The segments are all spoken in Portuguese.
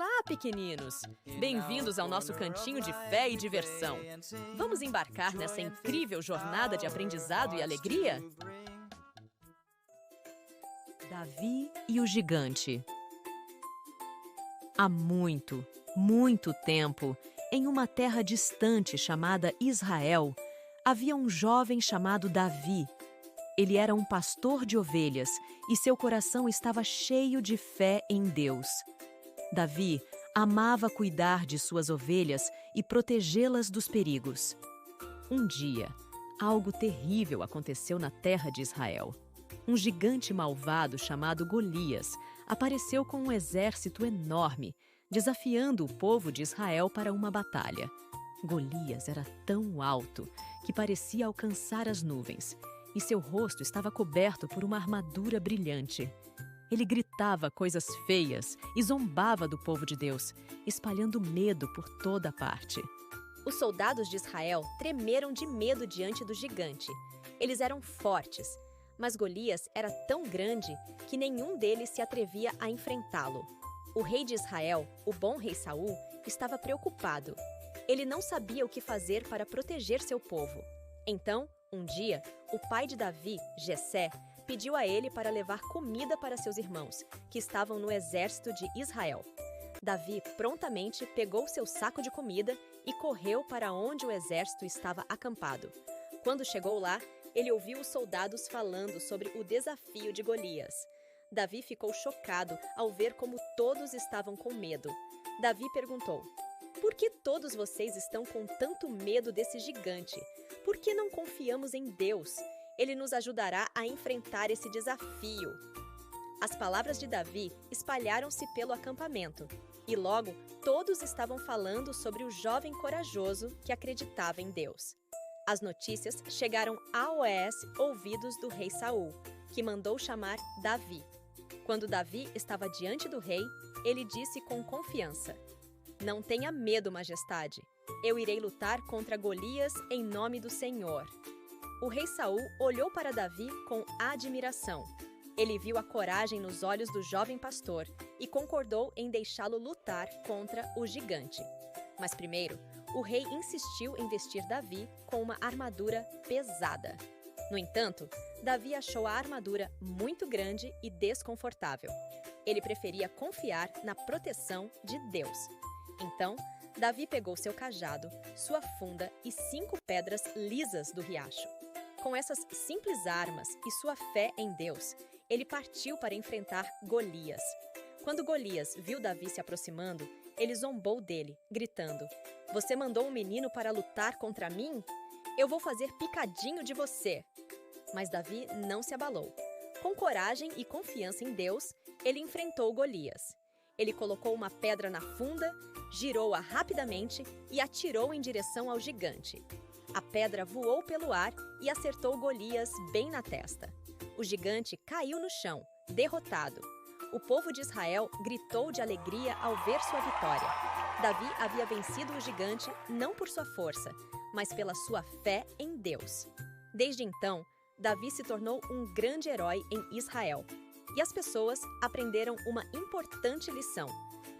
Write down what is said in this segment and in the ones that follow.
Olá, pequeninos! Bem-vindos ao nosso cantinho de fé e diversão. Vamos embarcar nessa incrível jornada de aprendizado e alegria? Davi e o gigante. Há muito, muito tempo, em uma terra distante chamada Israel, havia um jovem chamado Davi. Ele era um pastor de ovelhas e seu coração estava cheio de fé em Deus. Davi amava cuidar de suas ovelhas e protegê-las dos perigos. Um dia, algo terrível aconteceu na terra de Israel. Um gigante malvado chamado Golias apareceu com um exército enorme, desafiando o povo de Israel para uma batalha. Golias era tão alto que parecia alcançar as nuvens, e seu rosto estava coberto por uma armadura brilhante. Ele gritava coisas feias e zombava do povo de Deus, espalhando medo por toda parte. Os soldados de Israel tremeram de medo diante do gigante. Eles eram fortes, mas Golias era tão grande que nenhum deles se atrevia a enfrentá-lo. O rei de Israel, o bom rei Saul, estava preocupado. Ele não sabia o que fazer para proteger seu povo. Então, um dia, o pai de Davi, Jessé, pediu a ele para levar comida para seus irmãos, que estavam no exército de Israel. Davi prontamente pegou seu saco de comida e correu para onde o exército estava acampado. Quando chegou lá, ele ouviu os soldados falando sobre o desafio de Golias. Davi ficou chocado ao ver como todos estavam com medo. Davi perguntou: "Por que todos vocês estão com tanto medo desse gigante? Por que não confiamos em Deus? Ele nos ajudará a enfrentar esse desafio." As palavras de Davi espalharam-se pelo acampamento, e logo todos estavam falando sobre o jovem corajoso que acreditava em Deus. As notícias chegaram aos ouvidos do rei Saul, que mandou chamar Davi. Quando Davi estava diante do rei, ele disse com confiança: "Não tenha medo, majestade. Eu irei lutar contra Golias em nome do Senhor." O rei Saul olhou para Davi com admiração. Ele viu a coragem nos olhos do jovem pastor e concordou em deixá-lo lutar contra o gigante. Mas primeiro, o rei insistiu em vestir Davi com uma armadura pesada. No entanto, Davi achou a armadura muito grande e desconfortável. Ele preferia confiar na proteção de Deus. Então, Davi pegou seu cajado, sua funda e 5 pedras lisas do riacho. Com essas simples armas e sua fé em Deus, ele partiu para enfrentar Golias. Quando Golias viu Davi se aproximando, ele zombou dele, gritando: "Você mandou um menino para lutar contra mim? Eu vou fazer picadinho de você." Mas Davi não se abalou. Com coragem e confiança em Deus, ele enfrentou Golias. Ele colocou uma pedra na funda, girou-a rapidamente e atirou em direção ao gigante. A pedra voou pelo ar e acertou Golias bem na testa. O gigante caiu no chão, derrotado. O povo de Israel gritou de alegria ao ver sua vitória. Davi havia vencido o gigante não por sua força, mas pela sua fé em Deus. Desde então, Davi se tornou um grande herói em Israel. E as pessoas aprenderam uma importante lição.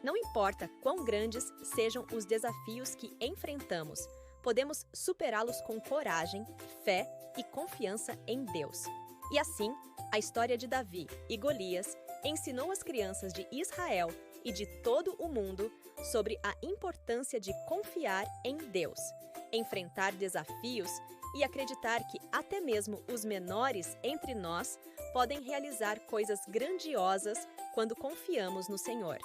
Não importa quão grandes sejam os desafios que enfrentamos, podemos superá-los com coragem, fé e confiança em Deus. E assim, a história de Davi e Golias ensinou as crianças de Israel e de todo o mundo sobre a importância de confiar em Deus, enfrentar desafios e acreditar que até mesmo os menores entre nós podem realizar coisas grandiosas quando confiamos no Senhor.